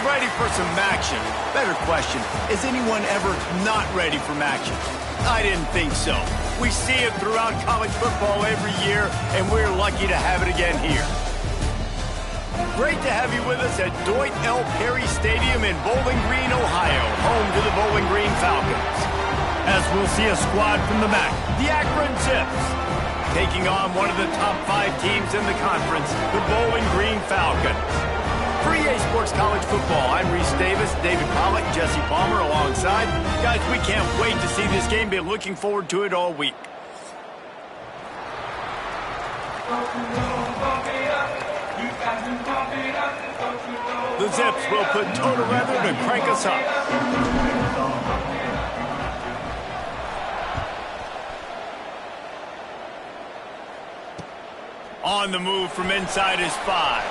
ready for some action. Better question, is anyone ever not ready for action? I didn't think so. We see it throughout college football every year, and we're lucky to have it again here. Great to have you with us at Dwight L. Perry Stadium in Bowling Green, Ohio, home to the Bowling Green Falcons. As we'll see a squad from the MAC, the Akron Zips, taking on one of the top 5 teams in the conference, the Bowling Green Falcons. For EA Sports College Football, I'm Reese Davis, David Pollack, Jesse Palmer alongside. Guys, we can't wait to see this game. Been looking forward to it all week. The Zips will put total weather to crank us up. On the move from inside his 5.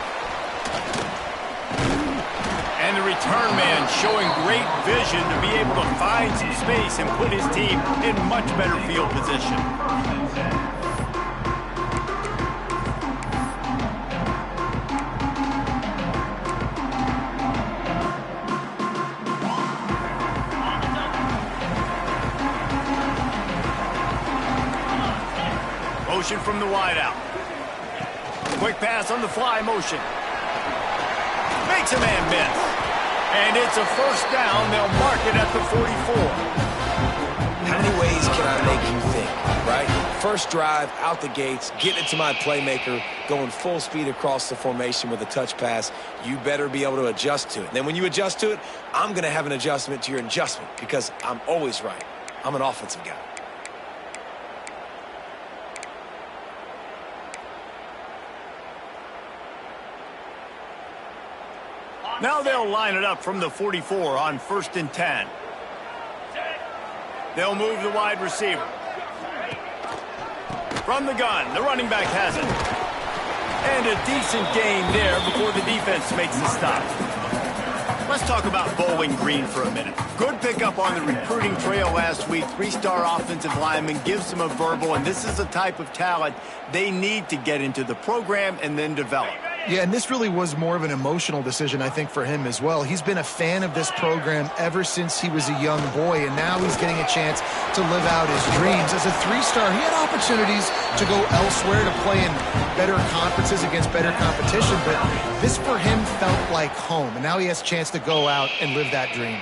And the return man showing great vision to be able to find some space and put his team in much better field position. Motion from the wideout. Quick pass on the fly motion. Makes a man miss. And it's a first down. They'll mark it at the 44. How many ways can I make you think, right? First drive, out the gates, getting it to my playmaker, going full speed across the formation with a touch pass. You better be able to adjust to it. And then when you adjust to it, I'm going to have an adjustment to your adjustment because I'm always right. I'm an offensive guy. Now they'll line it up from the 44 on 1st and 10. They'll move the wide receiver. From the gun, the running back has it. And a decent gain there before the defense makes the stop. Let's talk about Bowling Green for a minute. Good pickup on the recruiting trail last week. 3-star offensive lineman gives them a verbal, and this is the type of talent they need to get into the program and then develop. Yeah, and this really was more of an emotional decision, I think, for him as well. He's been a fan of this program ever since he was a young boy, and now he's getting a chance to live out his dreams. As a 3-star, he had opportunities to go elsewhere, to play in better conferences against better competition, but this for him felt like home, and now he has a chance to go out and live that dream.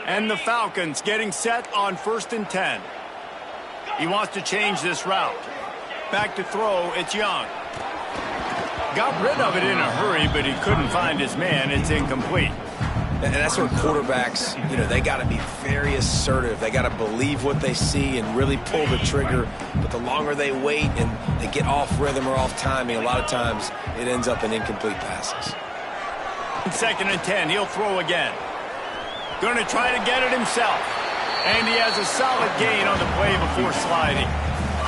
And the Falcons getting set on 1st and 10. He wants to change this route. Back to throw, it's Young. Got rid of it in a hurry, but he couldn't find his man. It's incomplete. And that's where quarterbacks, they got to be very assertive. They got to believe what they see and really pull the trigger. But the longer they wait and they get off rhythm or off timing, a lot of times it ends up in incomplete passes. 2nd and 10, he'll throw again. Going to try to get it himself. And he has a solid gain on the play before sliding.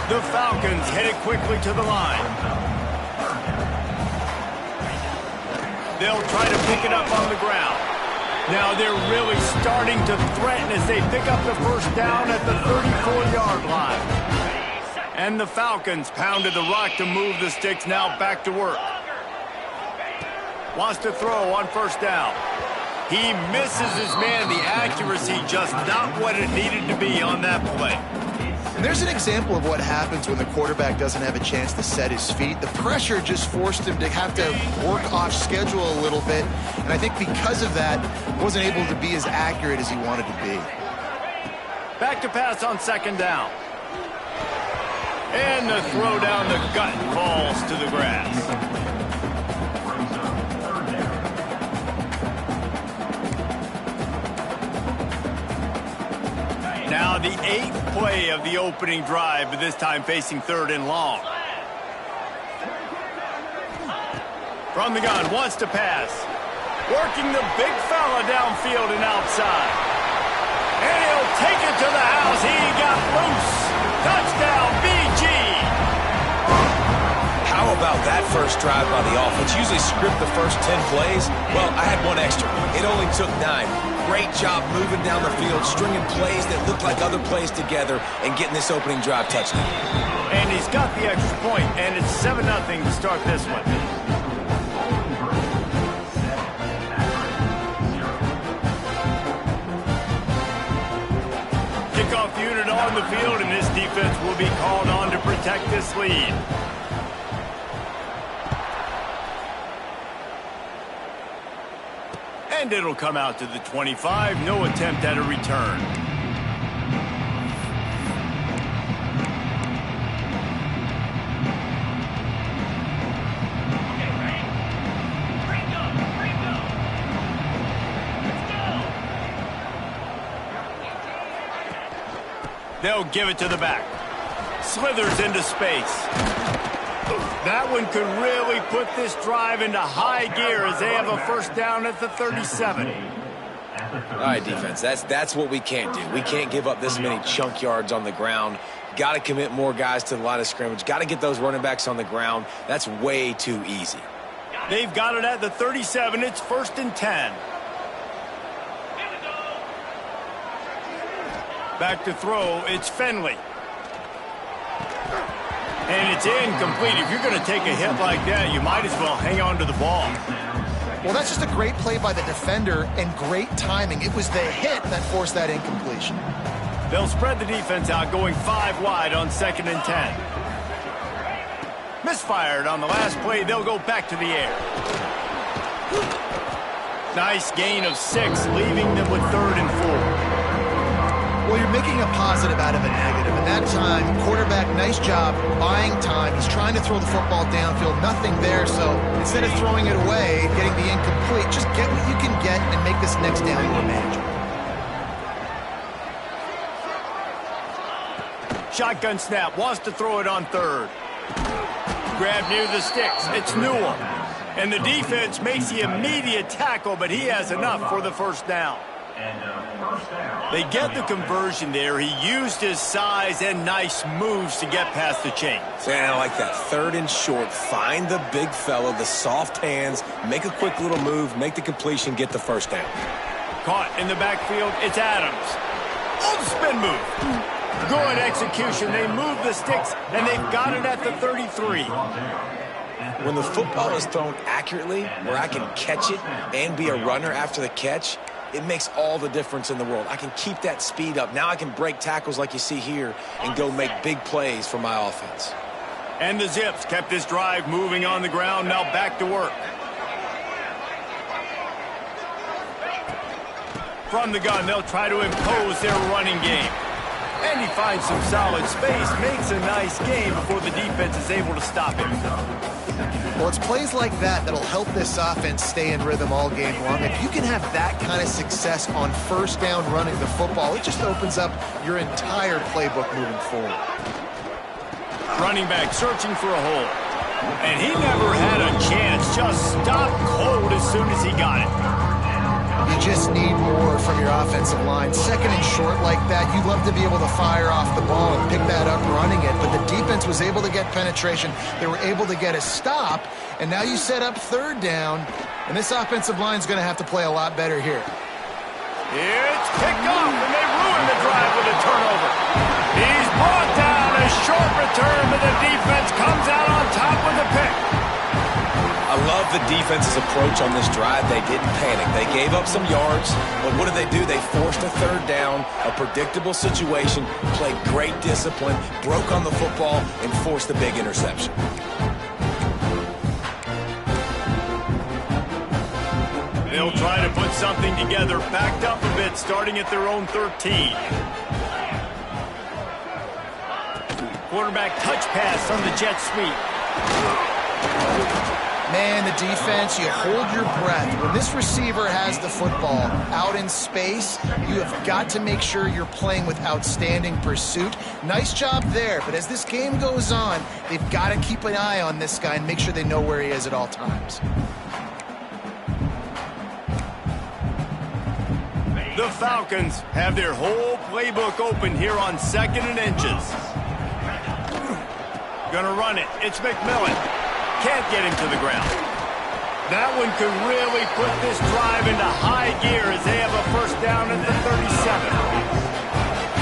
The Falcons headed quickly to the line. They'll try to pick it up on the ground. Now they're really starting to threaten as they pick up the first down at the 34-yard line. And the Falcons pounded the rock to move the sticks, now back to work. Wants to throw on 1st down. He misses his man. The accuracy just not what it needed to be on that play. And there's an example of what happens when the quarterback doesn't have a chance to set his feet. The pressure just forced him to have to work off schedule a little bit. And I think because of that, wasn't able to be as accurate as he wanted to be. Back to pass on 2nd down. And the throw down the gut falls to the grass. Now the 8th play of the opening drive, but this time facing 3rd and long. From the gun, wants to pass. Working the big fella downfield and outside. And he'll take it to the house. He got loose. Touchdown, BG. How about that first drive by the offense? Usually script the first 10 plays. Well, I had one extra. It only took 9. great job moving down the field, stringing plays that look like other plays together, and getting this opening drive touchdown. And he's got the extra point, and it's 7-0 to start this one. Kickoff unit on the field, and this defense will be called on to protect this lead. And it'll come out to the 25. No attempt at a return. They'll give it to the back. Slithers into space. That one could really put this drive into high gear as they have a first down at the 37. All right, defense, that's what we can't do. We can't give up this many chunk yards on the ground. Got to commit more guys to the line of scrimmage. Got to get those running backs on the ground. That's way too easy. They've got it at the 37. It's 1st and 10. Back to throw, it's Finley. And it's incomplete. If you're going to take a hit like that, you might as well hang on to the ball. Well, that's just a great play by the defender and great timing. It was the hit that forced that incompletion. They'll spread the defense out, going 5 wide on 2nd and 10. Misfired on the last play. They'll go back to the air. Nice gain of 6, leaving them with 3rd and 4. Well, you're making a positive out of a negative. And that time, quarterback, nice job buying time. He's trying to throw the football downfield. Nothing there, so instead of throwing it away, getting the incomplete, just get what you can get and make this next down more manageable. Shotgun snap, wants to throw it on 3rd. Grab near the sticks, it's Newell. And the defense makes the immediate tackle, but he has enough for the first down. They get the conversion there. He used his size and nice moves to get past the chains. Man, I like that. 3rd and short. Find the big fella, the soft hands, make a quick little move, make the completion, get the first down. Caught in the backfield, it's Adams. Oh, spin move. Good execution. They move the sticks, and they've got it at the 33. When the football is thrown accurately, where I can catch it and be a runner after the catch, it makes all the difference in the world. I can keep that speed up. Now I can break tackles like you see here and go make big plays for my offense. And the Zips kept this drive moving on the ground. Now back to work. From the gun, they'll try to impose their running game. And he finds some solid space, makes a nice game before the defense is able to stop him. Well, it's plays like that that'll help this offense stay in rhythm all game long. If you can have that kind of success on first down running the football, it just opens up your entire playbook moving forward. Running back searching for a hole. And he never had a chance, just stopped cold as soon as he got it. You just need more from your offensive line. 2nd and short like that, you'd love to be able to fire off the ball and pick that up running it, but the defense was able to get penetration. They were able to get a stop, and now you set up 3rd down, and this offensive line is going to have to play a lot better here. It's picked off, and they ruin the drive with a turnover. He's brought down, a short return, but the defense comes out on top with a pick. I love the defense's approach on this drive. They didn't panic. They gave up some yards, but what did they do? They forced a 3rd down, a predictable situation, played great discipline, broke on the football, and forced the big interception. They'll try to put something together, backed up a bit, starting at their own 13. Quarterback touch pass on the jet sweep. Man, the defense, you hold your breath. When this receiver has the football out in space, you have got to make sure you're playing with outstanding pursuit. Nice job there, but as this game goes on, they've got to keep an eye on this guy and make sure they know where he is at all times. The Falcons have their whole playbook open here on 2nd and inches. Gonna run it. It's McMillan. Can't get him to the ground. That one could really put this drive into high gear as they have a first down at the 37.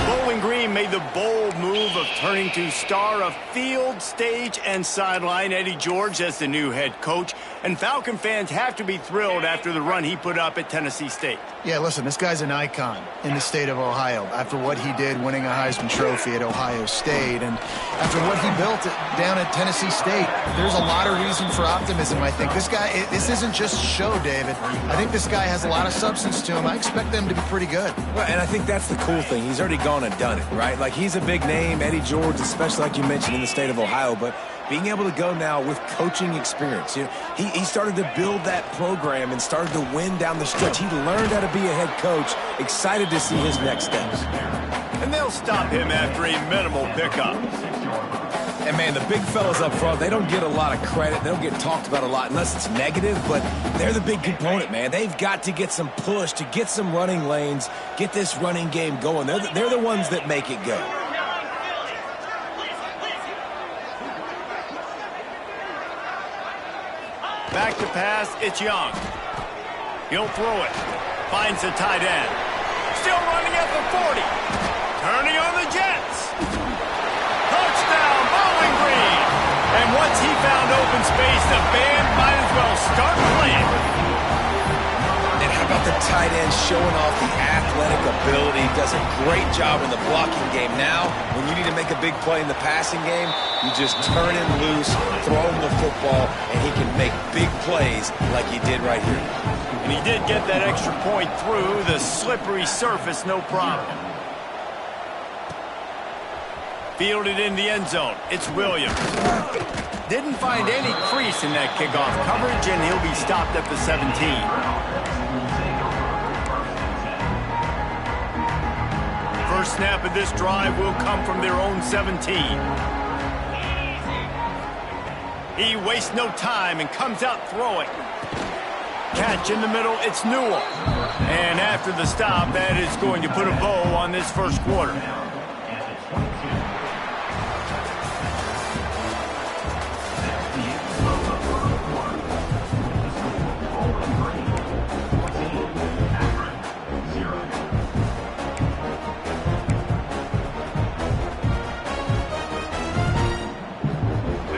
Bowling Green made the bold move of turning to star of field, stage, and sideline Eddie George as the new head coach. And Falcon fans have to be thrilled after the run he put up at Tennessee State. Yeah, listen, this guy's an icon in the state of Ohio after what he did winning a Heisman Trophy at Ohio State and after what he built down at Tennessee State. There's a lot of reason for optimism, I think. This isn't just show, David. I think this guy has a lot of substance to him. I expect them to be pretty good. Well, and I think that's the cool thing. He's already gone and done it, right? Like, he's a big name, Eddie George, especially like you mentioned in the state of Ohio, but being able to go now with coaching experience. You know, he started to build that program and started to win down the stretch. He learned how to be a head coach. Excited to see his next steps. And they'll stop him after a minimal pickup. And, man, the big fellas up front, they don't get a lot of credit. They don't get talked about a lot unless it's negative, but they're the big component, man. They've got to get some push, to get some running lanes, get this running game going. They're the ones that make it go. Back to pass, it's Young. He'll throw it. Finds the tight end. Still running at the 40. Turning on the Jets. Touchdown, Bowling Green. And once he found open space, the band might as well start playing. And how about the tight end showing off the athletic ability? Does a great job in the blocking game. Now, when you need to make a big play in the passing game, you just turn him loose, throw him the football, and he can make big plays like he did right here. And he did get that extra point through the slippery surface, no problem. Fielded in the end zone. It's Williams. Didn't find any crease in that kickoff coverage, and he'll be stopped at the 17. First snap of this drive will come from their own 17. He wastes no time and comes out throwing. Catch in the middle, it's Newell. And after the stop, that is going to put a bow on this first quarter.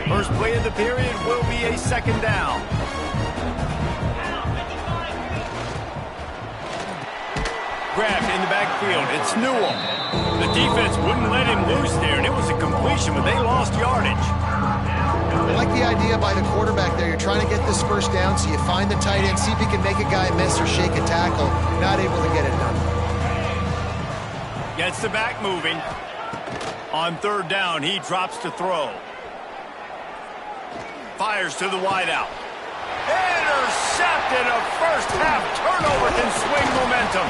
First play of the period will be a second down. Grabbed in the backfield. It's Newell. The defense wouldn't let him loose there, and it was a completion, but they lost yardage. I like the idea by the quarterback there. You're trying to get this first down, so you find the tight end, see if he can make a guy miss or shake a tackle. Not able to get it done. Gets the back moving. On third down, he drops to throw. Fires to the wideout. Intercepted. A first-half turnover can swing momentum.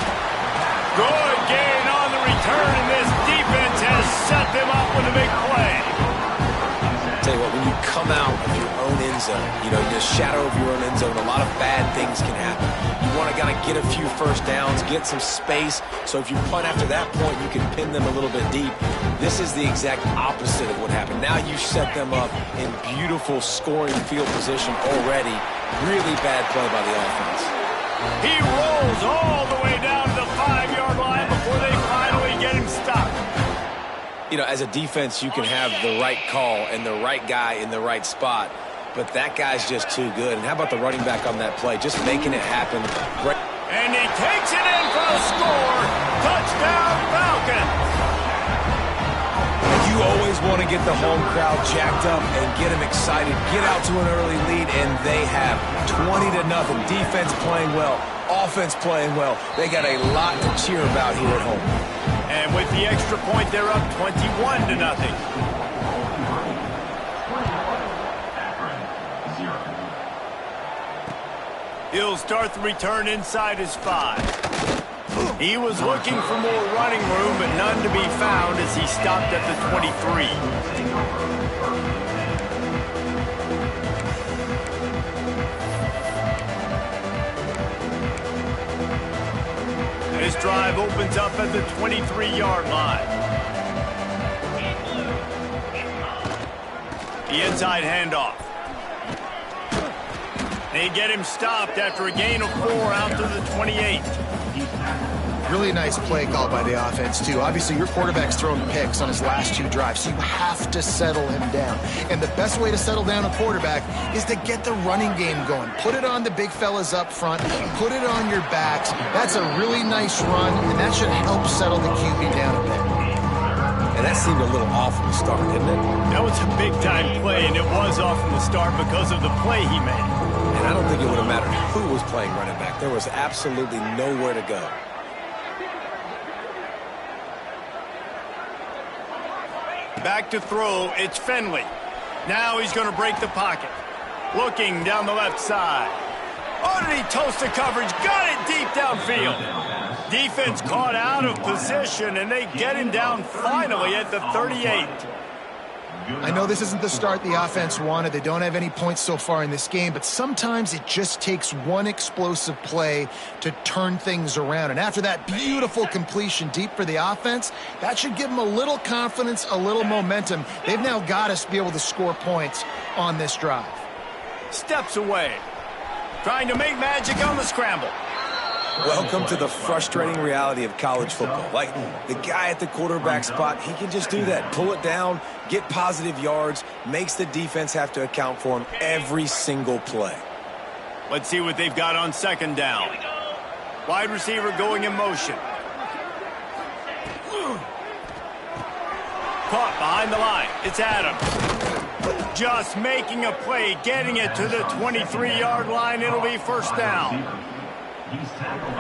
Good gain on the return, and this defense has set them up with a big play. Tell you what, when you come out of your own end zone, you know, the shadow of your own end zone, a lot of bad things can happen. You want to kind of get a few first downs, get some space, so if you punt after that point, you can pin them a little bit deep. This is the exact opposite of what happened. Now you set them up in beautiful scoring field position already. Really bad play by the offense. He rolls all the way down to the 5-yard line before they finally get him stopped. You know, as a defense, you can have the right call and the right guy in the right spot, but that guy's just too good. And how about the running back on that play? Just making it happen. And he takes it in for the score. Touchdown, Falcons. You always want to get the home crowd jacked up and get them excited. Get out to an early lead, and they have 20-0. Defense playing well, offense playing well. They got a lot to cheer about here at home. And with the extra point, they're up 21-0. He'll start the return inside his 5. He was looking for more running room, but none to be found as he stopped at the 23. This drive opens up at the 23-yard line. The inside handoff. They get him stopped after a gain of 4 out to the 28. Really nice play called by the offense, too. Obviously, your quarterback's thrown picks on his last 2 drives, so you have to settle him down. And the best way to settle down a quarterback is to get the running game going. Put it on the big fellas up front. Put it on your backs. That's a really nice run, and that should help settle the QB down a bit. And that seemed a little off from the start, didn't it? That was a big-time play, and it was off from the start because of the play he made. And I don't think it would have mattered who was playing running back. There was absolutely nowhere to go. Back to throw, it's Finley. Now he's going to break the pocket. Looking down the left side. Oh, did he toast the coverage? Got it deep downfield. Defense caught out of position, and they get him down finally at the 38. I know this isn't the start the offense wanted. They don't have any points so far in this game, but sometimes it just takes one explosive play to turn things around. And after that beautiful completion deep for the offense, that should give them a little confidence, a little momentum. They've now got to be able to score points on this drive. Steps away. Trying to make magic on the scramble. Welcome to the frustrating reality of college football. Like, the guy at the quarterback spot, he can just do that. Pull it down, get positive yards, makes the defense have to account for him every single play. Let's see what they've got on second down. Wide receiver going in motion. Caught behind the line. It's Adams. Just making a play, getting it to the 23-yard line. It'll be first down.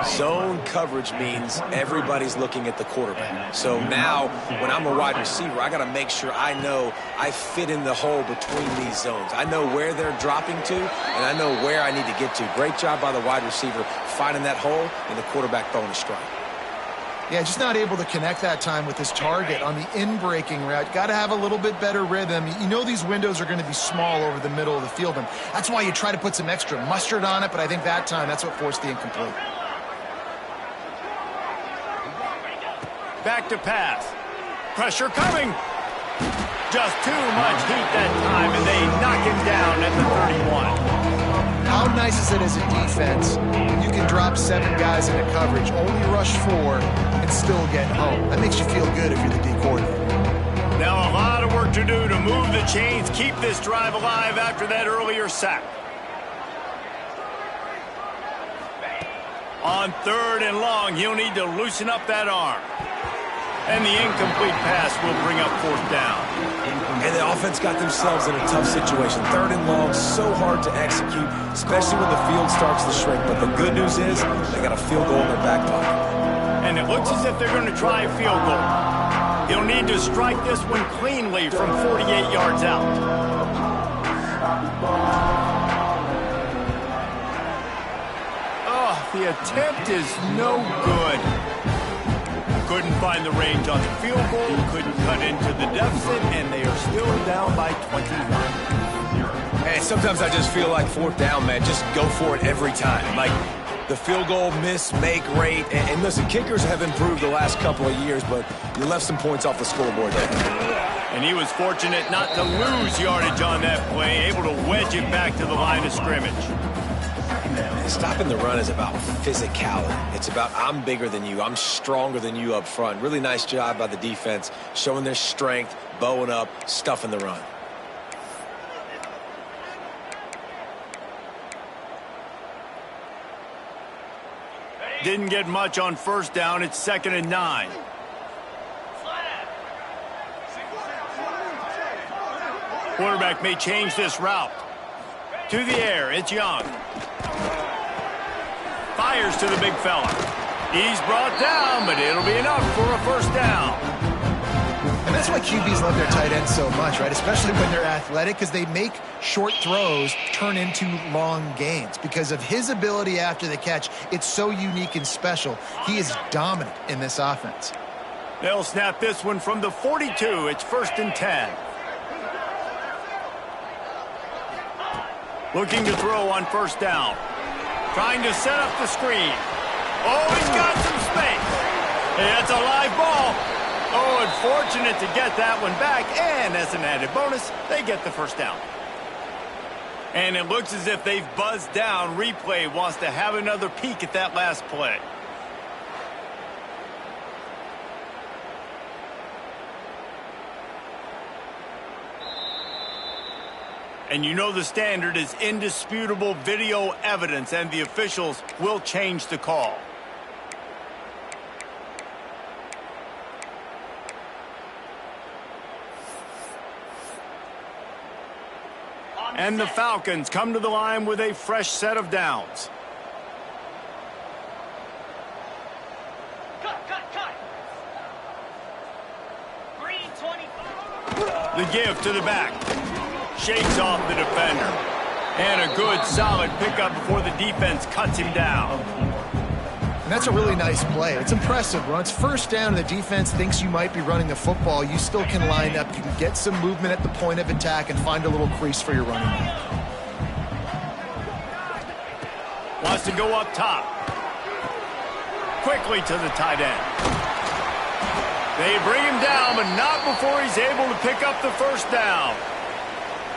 Zone coverage means everybody's looking at the quarterback. So now, when I'm a wide receiver, I got to make sure I know I fit in the hole between these zones. I know where they're dropping to, and I know where I need to get to. Great job by the wide receiver finding that hole, and the quarterback throwing a strike. Yeah, just not able to connect that time with his target on the in-breaking route. Got to have a little bit better rhythm. You know these windows are going to be small over the middle of the field, and that's why you try to put some extra mustard on it, but I think that time that's what forced the incomplete. Back to pass. Pressure coming. Just too much heat that time, and they knock him down at the 31. How nice is it as a defense when you can drop 7 guys into coverage, only rush 4, and still get home? That makes you feel good if you're the D coordinator. Now a lot of work to do to move the chains, keep this drive alive after that earlier sack. On 3rd and long, he'll need to loosen up that arm. And the incomplete pass will bring up 4th down. And the offense got themselves in a tough situation. 3rd and long, so hard to execute, especially when the field starts to shrink. But the good news is they got a field goal in their back pocket. And it looks as if they're going to try a field goal. He'll need to strike this one cleanly from 48 yards out. Oh, the attempt is no good. Couldn't find the range on the field goal, couldn't cut into the deficit, and they are still down by 21. Hey, sometimes I just feel like 4th down, man. Just go for it every time. Like, the field goal miss, make rate. And listen, kickers have improved the last couple of years, but you left some points off the scoreboard there. And he was fortunate not to lose yardage on that play, able to wedge it back to the line of scrimmage. Stopping the run is about physicality. It's about I'm bigger than you. I'm stronger than you up front. Really nice job by the defense, showing their strength, bowing up, stuffing the run. Didn't get much on 1st down. It's 2nd and 9. Quarterback may change this route. To the air, it's Young. Fires to the big fella. He's brought down, but it'll be enough for a 1st down. And that's why QBs love their tight ends so much, right? Especially when they're athletic, because they make short throws turn into long gains. Because of his ability after the catch, it's so unique and special. He is dominant in this offense. They'll snap this one from the 42. It's 1st and 10. Looking to throw on 1st down. Trying to set up the screen. Oh, he's got some space. Hey, that's a live ball. Oh, and fortunate to get that one back. And as an added bonus, they get the 1st down. And it looks as if they've buzzed down. Replay wants to have another peek at that last play. And you know the standard is indisputable video evidence, and the officials will change the call. And the Falcons come to the line with a fresh set of downs. Cut. Green 25. The give to the back. Shakes off the defender. And a good, solid pickup before the defense cuts him down. And that's a really nice play. It's impressive. When it's first down and the defense thinks you might be running the football, you still can line up. You can get some movement at the point of attack and find a little crease for your running back. Wants to go up top. Quickly to the tight end. They bring him down, but not before he's able to pick up the first down.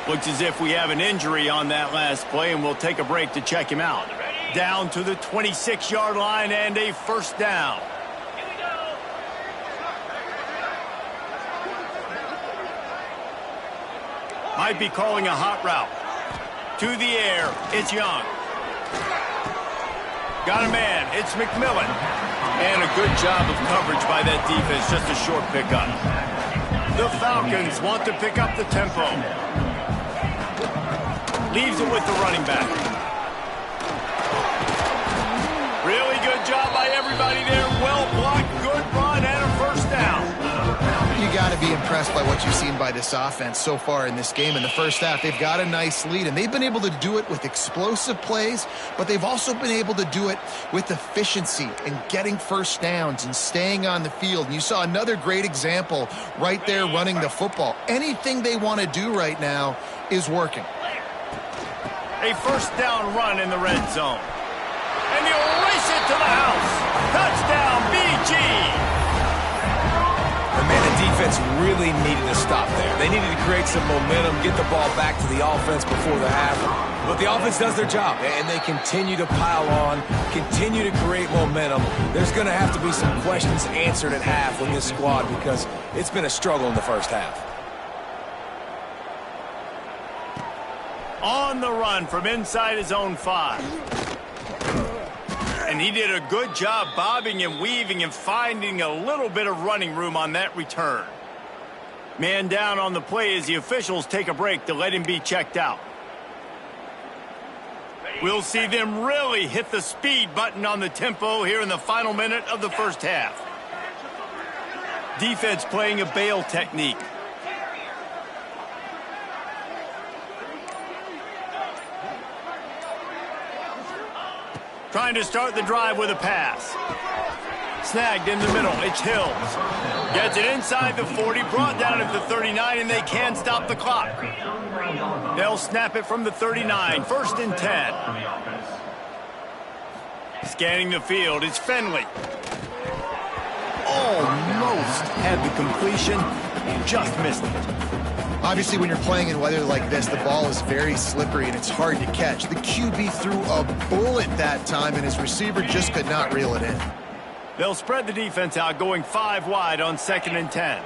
Looks as if we have an injury on that last play, and we'll take a break to check him out. Down to the 26-yard line and a first down. Here we go. Might be calling a hot route. To the air, it's Young. Got a man, it's McMillan. And a good job of coverage by that defense, just a short pickup. The Falcons want to pick up the tempo. Leaves it with the running back. Really good job by everybody there. Well blocked, good run, and a first down. You got to be impressed by what you've seen by this offense so far in this game. In the first half, they've got a nice lead, and they've been able to do it with explosive plays, but they've also been able to do it with efficiency and getting first downs and staying on the field. And you saw another great example right there running the football. Anything they want to do right now is working. A first down run in the red zone. And he'll race it to the house. Touchdown, BG. And man, the defense really needed to stop there. They needed to create some momentum, get the ball back to the offense before the half. But the offense does their job, and they continue to pile on, continue to create momentum. There's going to have to be some questions answered at half with this squad because it's been a struggle in the first half. On the run from inside his own 5. And he did a good job bobbing and weaving and finding a little bit of running room on that return. Man down on the play as the officials take a break to let him be checked out. We'll see them really hit the speed button on the tempo here in the final minute of the first half. Defense playing a bail technique. Trying to start the drive with a pass. Snagged in the middle. It's Hills. Gets it inside the 40, brought down at the 39, and they can stop the clock. They'll snap it from the 39. First and 10. Scanning the field, it's Finley. Almost had the completion, just missed it. Obviously, when you're playing in weather like this, the ball is very slippery and it's hard to catch. The QB threw a bullet that time, and his receiver just could not reel it in. They'll spread the defense out, going 5 wide on 2nd and 10.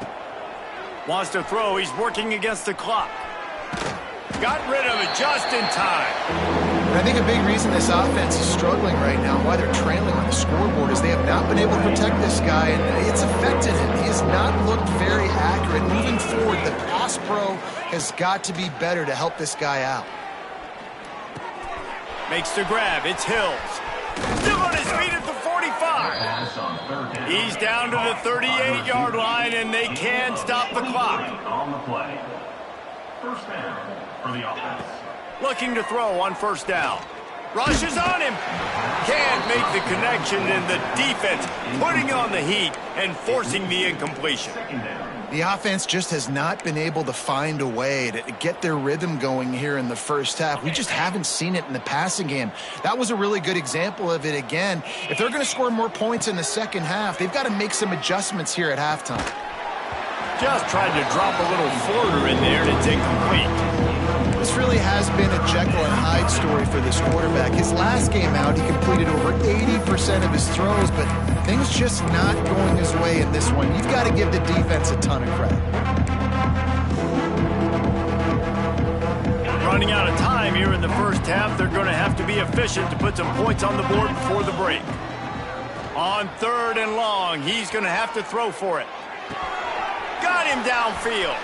Wants to throw. He's working against the clock. Got rid of it just in time. And I think a big reason this offense is struggling right now, why they're trailing on the scoreboard, is they have not been able to protect this guy, and it's affected him. He has not looked very accurate. Moving forward, the pass pro has got to be better to help this guy out. Makes the grab. It's Hills. Still on his feet at the 45. He's down to the 38-yard line, and they can stop the clock. On the play. First down for the offense. Looking to throw on first down. Rushes on him. Can't make the connection, and the defense putting on the heat and forcing the incompletion. The offense just has not been able to find a way to get their rhythm going here in the first half. We just haven't seen it in the passing game. That was a really good example of it again. If they're going to score more points in the second half, they've got to make some adjustments here at halftime. Just tried to drop a little floater in there, and it's incomplete. This really has been a Jekyll and Hyde story for this quarterback. His last game out, he completed over 80% of his throws, but things just not going his way in this one. You've got to give the defense a ton of credit. Running out of time here in the first half, they're going to have to be efficient to put some points on the board before the break. On 3rd and long, he's going to have to throw for it. Got him downfield.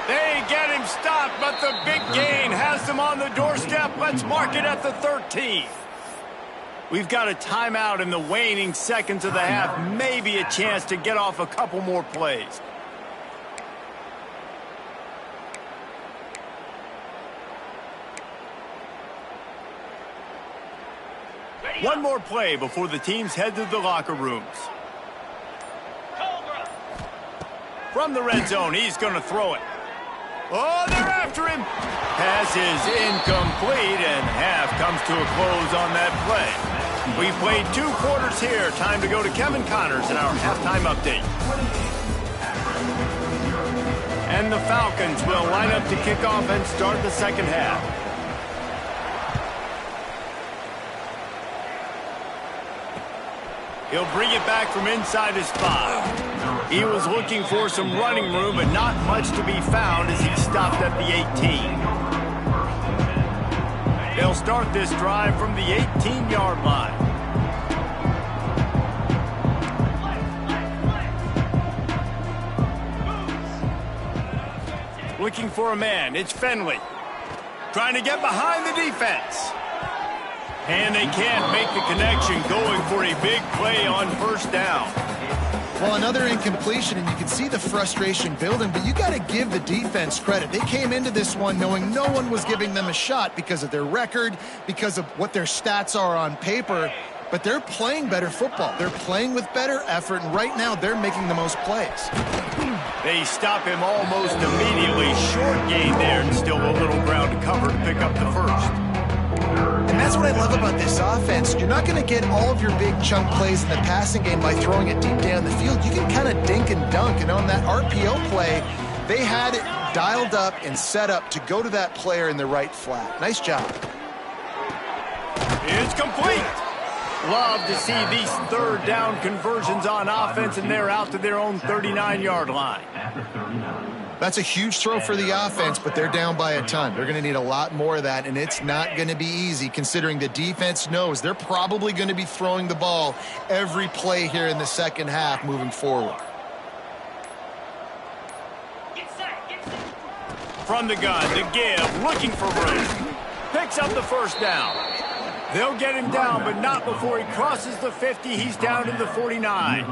They get him stopped, but the big gain has them on the doorstep. Let's mark it at the 13. We've got a timeout in the waning seconds of the half. Maybe a chance to get off a couple more plays. One more play before the teams head to the locker rooms. From the red zone, he's going to throw it. Oh, they're after him. Pass is incomplete, and half comes to a close on that play. We've played 2 quarters here. Time to go to Kevin Connors in our halftime update. And the Falcons will line up to kick off and start the second half. He'll bring it back from inside his 5. He was looking for some running room, but not much to be found as he stopped at the 18. They'll start this drive from the 18-yard line. Looking for a man. It's Finley. Trying to get behind the defense. And they can't make the connection, going for a big play on first down. Well, another incompletion, and you can see the frustration building, but you got to give the defense credit. They came into this one knowing no one was giving them a shot because of their record, because of what their stats are on paper, but they're playing better football. They're playing with better effort, and right now they're making the most plays. They stop him almost immediately. Short gain there, and still a little ground to cover to pick up the first. And that's what I love about this offense. You're not going to get all of your big chunk plays in the passing game by throwing it deep down the field. You can kind of dink and dunk. And on that RPO play, they had it dialed up and set up to go to that player in the right flat. Nice job. It's complete. Love to see these 3rd down conversions on offense, and they're out to their own 39-yard line. That's a huge throw for the offense, but they're down by a ton. They're going to need a lot more of that, and it's not going to be easy considering the defense knows they're probably going to be throwing the ball every play here in the second half moving forward. From the gun, the give, looking for room. Picks up the first down. They'll get him down, but not before he crosses the 50. He's down to the 49.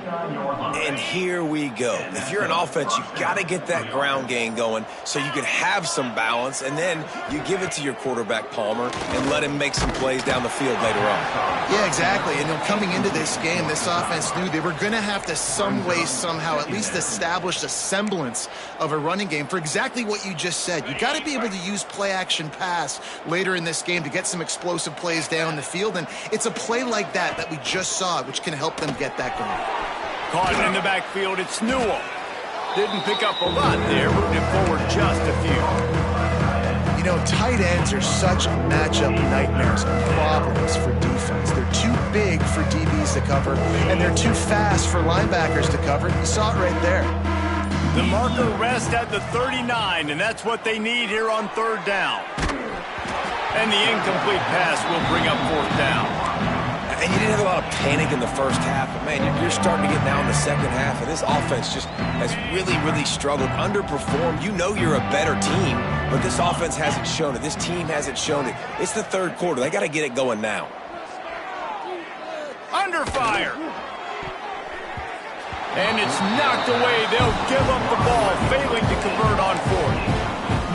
And here we go. If you're an offense, you got to get that ground game going so you can have some balance, and then you give it to your quarterback, Palmer, and let him make some plays down the field later on. Yeah, exactly. And coming into this game, this offense knew they were going to have to some way, somehow, at least establish a semblance of a running game for exactly what you just said. You got to be able to use play-action pass later in this game to get some explosive plays down the field, and it's a play like that we just saw, which can help them get that going. Caught in the backfield, it's Newell. Didn't pick up a lot there, moved it forward just a few. You know, tight ends are such matchup nightmares and problems for defense. They're too big for DBs to cover, and they're too fast for linebackers to cover. You saw it right there. The marker rests at the 39, and that's what they need here on 3rd down. And the incomplete pass will bring up 4th down. And you didn't have a lot of panic in the first half, but, man, you're starting to get now in the second half, and this offense just has really, really struggled, underperformed. You know you're a better team, but this offense hasn't shown it. This team hasn't shown it. It's the 3rd quarter. They got to get it going now. Under fire. And it's knocked away. They'll give up the ball, failing to convert on 4th.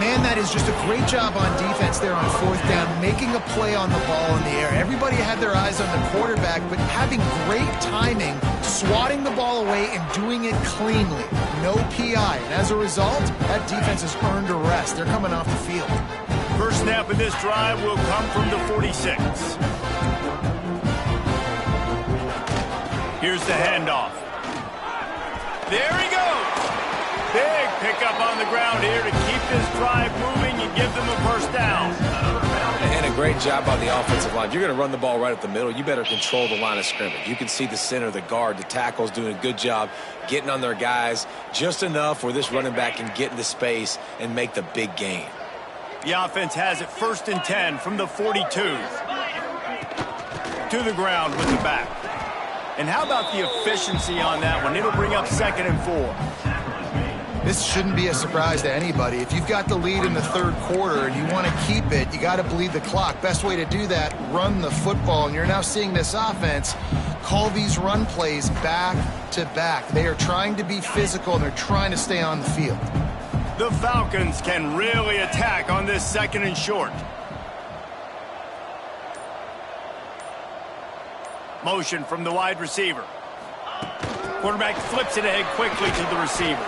Man, that is just a great job on defense there on 4th down, making a play on the ball in the air. Everybody had their eyes on the quarterback, but having great timing, swatting the ball away, and doing it cleanly. No PI. And as a result, that defense has earned a rest. They're coming off the field. First snap of this drive will come from the 46. Here's the handoff. There he goes. Big pickup on the ground here to keep this drive moving. You great job by the offensive line. If you're going to run the ball right up the middle, you better control the line of scrimmage. You can see the center, the guard, the tackles doing a good job getting on their guys just enough where this running back can get into space and make the big gain. The offense has it 1st and 10 from the 42. To the ground with the back. And how about the efficiency on that one? It'll bring up 2nd and 4. This shouldn't be a surprise to anybody. If you've got the lead in the 3rd quarter and you want to keep it, you got to bleed the clock. Best way to do that, run the football. And you're now seeing this offense call these run plays back to back. They are trying to be physical, and they're trying to stay on the field. The Falcons can really attack on this 2nd and short. Motion from the wide receiver. Quarterback flips it ahead quickly to the receiver.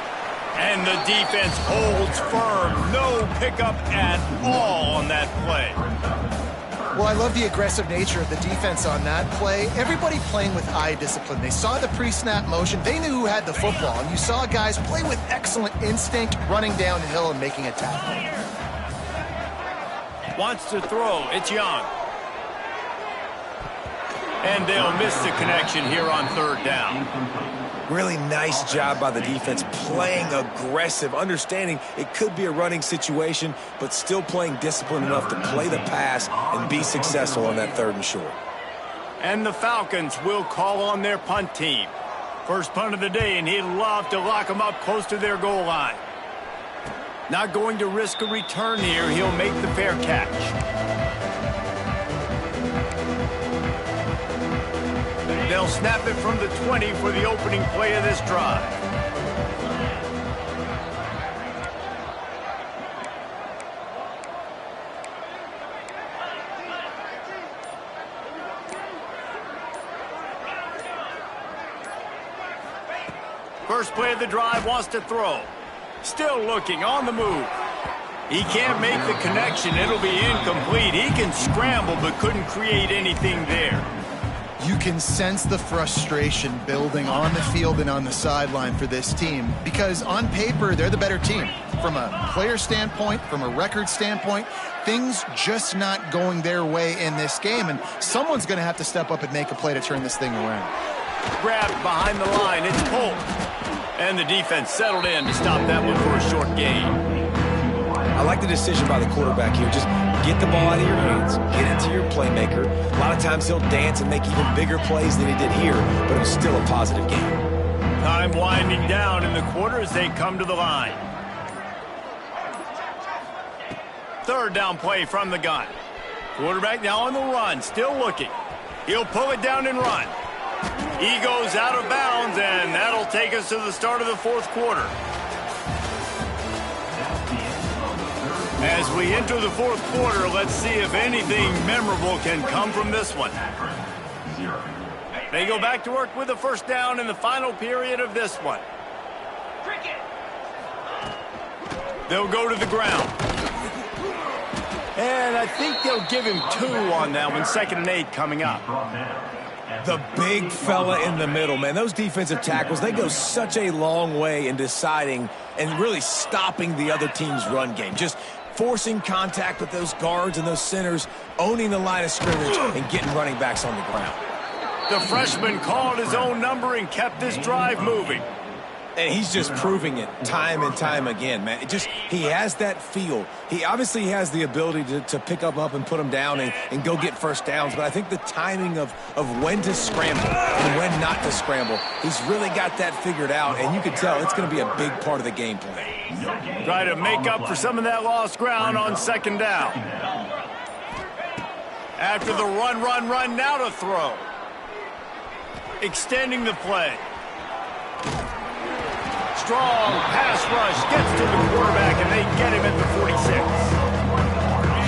And the defense holds firm. No pickup at all on that play. Well, I love the aggressive nature of the defense on that play. Everybody playing with eye discipline. They saw the pre-snap motion. They knew who had the football. And you saw guys play with excellent instinct, running downhill and making a tackle. Wants to throw. It's Young. And they'll miss the connection here on 3rd down. Really nice job by the defense, playing aggressive, understanding it could be a running situation, but still playing disciplined enough to play the pass and be successful on that 3rd and short. And the Falcons will call on their punt team. First punt of the day, and he'd love to lock them up close to their goal line. Not going to risk a return here. He'll make the fair catch. They'll snap it from the 20 for the opening play of this drive. First play of the drive, wants to throw. Still looking, on the move. He can't make the connection. It'll be incomplete. He can scramble, but couldn't create anything there. You can sense the frustration building on the field and on the sideline for this team, because on paper, they're the better team. From a player standpoint, from a record standpoint, things just not going their way in this game, and someone's going to have to step up and make a play to turn this thing around. Grabbed behind the line, it's Polk. And the defense settled in to stop that one for a short gain. I like the decision by the quarterback here. Just get the ball out of your hands. Get it to your playmaker. A lot of times he'll dance and make even bigger plays than he did here, but it was still a positive game. Time winding down in the quarter as they come to the line. 3rd down play from the gun. Quarterback now on the run, still looking. He'll pull it down and run. He goes out of bounds, and that'll take us to the start of the 4th quarter. As we enter the 4th quarter, let's see if anything memorable can come from this one. They go back to work with a 1st down in the final period of this one. They'll go to the ground. And I think they'll give him 2 on that one. 2nd and 8 coming up. The big fella in the middle, man. Those defensive tackles, they go such a long way in deciding and really stopping the other team's run game. Just forcing contact with those guards and those centers, owning the line of scrimmage, and getting running backs on the ground. The freshman called his own number and kept this drive moving. And he's just proving it time and time again, man. He has that feel. He obviously has the ability to pick up and put them down and go get 1st downs. But I think the timing of when to scramble and when not to scramble, he's really got that figured out. And you can tell it's going to be a big part of the game plan. Try to make up for some of that lost ground on 2nd down. After the run, now to throw. Extending the play. Strong pass rush gets to the quarterback, and they get him at the 46.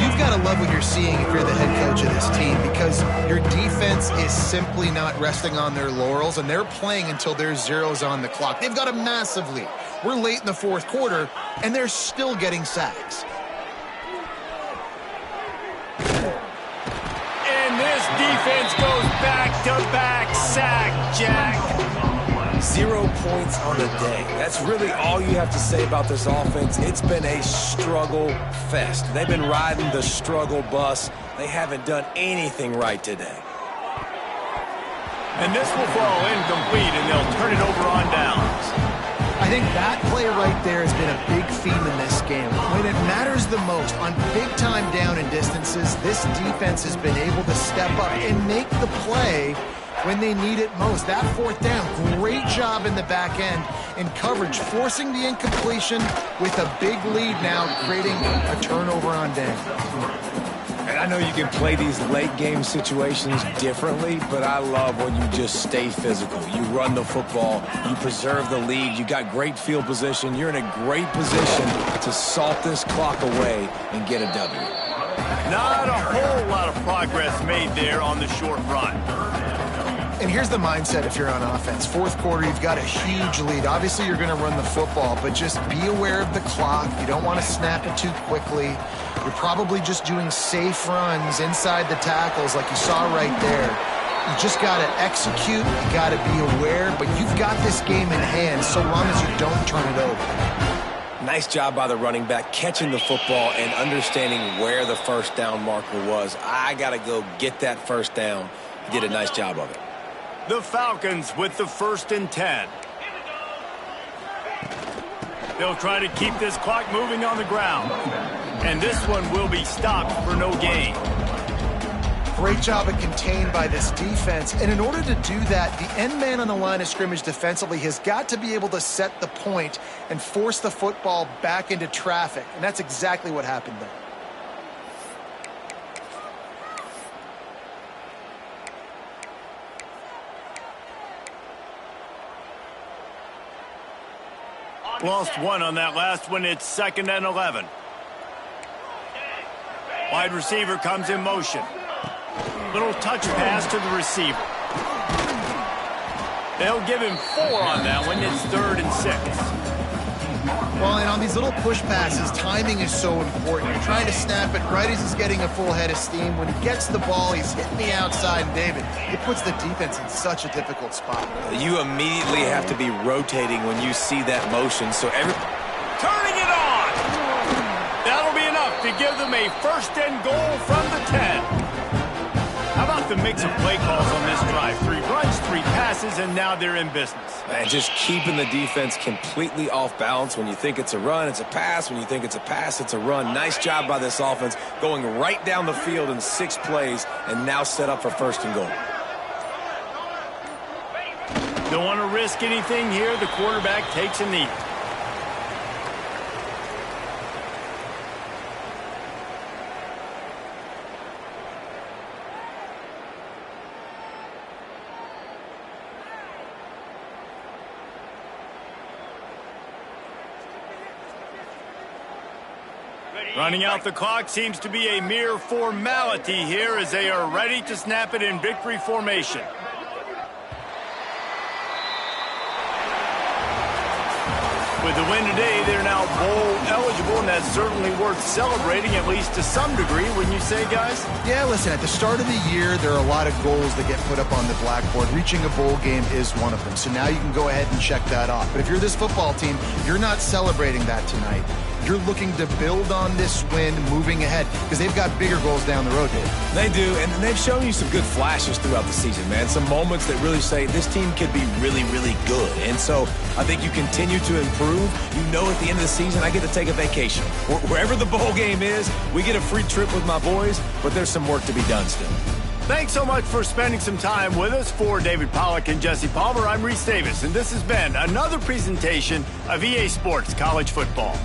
You've got to love what you're seeing if you're the head coach of this team, because your defense is simply not resting on their laurels, and they're playing until there's zeros on the clock. They've got a massive lead. We're late in the 4th quarter, and they're still getting sacks. And this defense goes back-to-back sack, Jack. 0 points on the day. That's really all you have to say about this offense. It's been a struggle fest. They've been riding the struggle bus. They haven't done anything right today. And this will fall incomplete, and they'll turn it over on downs. I think that play right there has been a big theme in this game. When it matters the most, on big-time down and distances, this defense has been able to step up and make the play when they need it most. That fourth down, great job in the back end in coverage, forcing the incompletion with a big lead now, creating a turnover on down. And I know you can play these late-game situations differently, but I love when you just stay physical. You run the football, you preserve the lead, you got great field position, you're in a great position to salt this clock away and get a W. Not a whole lot of progress made there on the short run. And here's the mindset if you're on offense. Fourth quarter, you've got a huge lead. Obviously, you're going to run the football, but just be aware of the clock. You don't want to snap it too quickly. You're probably just doing safe runs inside the tackles like you saw right there. You just got to execute. You got to be aware, but you've got this game in hand so long as you don't turn it over. Nice job by the running back catching the football and understanding where the first down marker was. I got to go get that first down. He did a nice job of it. The Falcons with the 1st and 10. They'll try to keep this clock moving on the ground. And this one will be stopped for no gain. Great job of contained by this defense. And in order to do that, the end man on the line of scrimmage defensively has got to be able to set the point and force the football back into traffic. And that's exactly what happened there. Lost one on that last one. It's 2nd and 11. Wide receiver comes in motion. Little touch pass to the receiver. They'll give him 4 on that one. It's 3rd and 6. Well, and on these little push passes, timing is so important. You're trying to snap it right as he's getting a full head of steam. When he gets the ball, he's hitting the outside, and David, it puts the defense in such a difficult spot. You immediately have to be rotating when you see that motion. So turning it on! That'll be enough to give them a 1st and goal from the 10. How about the mix of play calls on this drive? 3 runs, 3 passes, and now they're in business. Man, just keeping the defense completely off balance. When you think it's a run, it's a pass. When you think it's a pass, it's a run. Nice job by this offense going right down the field in 6 plays and now set up for 1st and goal. Don't want to risk anything here. The quarterback takes a knee. Running out the clock seems to be a mere formality here as they are ready to snap it in victory formation. With the win today, they're now bowl eligible, and that's certainly worth celebrating, at least to some degree, wouldn't you say, guys? Yeah, listen, at the start of the year, there are a lot of goals that get put up on the blackboard. Reaching a bowl game is one of them, so now you can go ahead and check that off. But if you're this football team, you're not celebrating that tonight. You're looking to build on this win moving ahead because they've got bigger goals down the road, Dave. They do, and they've shown you some good flashes throughout the season, man. Some moments that really say this team could be really, really good. And so I think you continue to improve. You know at the end of the season, I get to take a vacation. Wherever the bowl game is, we get a free trip with my boys, but there's some work to be done still. Thanks so much for spending some time with us. For David Pollack and Jesse Palmer, I'm Reese Davis, and this has been another presentation of EA Sports College Football.